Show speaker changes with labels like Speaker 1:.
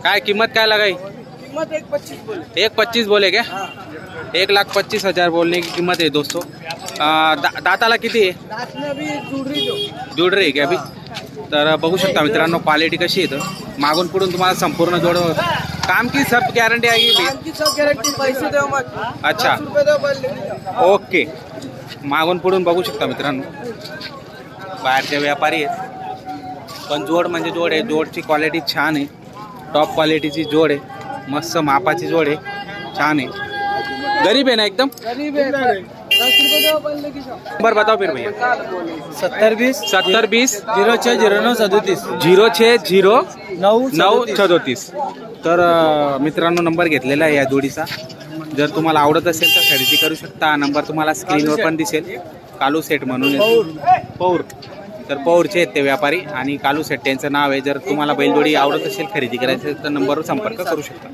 Speaker 1: काय किंमत काय लगाई?
Speaker 2: कीमत 1.25 बोले।
Speaker 1: 1.25 बोले क्या? 1,25,000 बोलने की कीमत है दोस्तों। दाताला किती आहे?
Speaker 2: दांत में अभी जुड़ रही जो।
Speaker 1: जोड रे क्या अभी? तर बघू शकता मित्रांनो क्वालिटी कशी आहे इथं। मागून पुढून तुम्हाला संपूर्ण जोड काम की सब गॅरंटी आहे की?
Speaker 2: काम की सब गारंटी, पैसे दो मत।
Speaker 1: अच्छा
Speaker 2: 10 रुपये दो बोल।
Speaker 1: ओके। मागून पुढून बघू शकता मित्रांनो बाहेरचे व्यापारी आहेत पण जोड म्हणजे जोड आहे। जोडची क्वालिटी छान आहे, टॉप क्वालिटीची जोड आहे, मस्त मापाची जोड आहे, छान आहे। गरीब है ना एकदम?
Speaker 2: गरीब है, 10 रुपये दो बोलने की शॉप।
Speaker 1: नंबर बताओ फिर भैया।
Speaker 2: 70
Speaker 1: 70
Speaker 2: 06 09 37
Speaker 1: 060937। तर मित्रांनो नंबर घेतलेला आहे या जोडीचा। जर तुम्हाला आवडत असेल तर खरेदी करू शकता। नंबर तुम्हाला स्क्रीनवर पण दिसेल। कालू सेठ म्हणून पौर, तर पौरचे आहेत ते व्यापारी आणि कालू सेठ त्यांचं नाव आहे। जर तुम्हाला बैलजोडी आवडत असेल खरेदी करायची तर नंबरवर संपर्क करू शकता।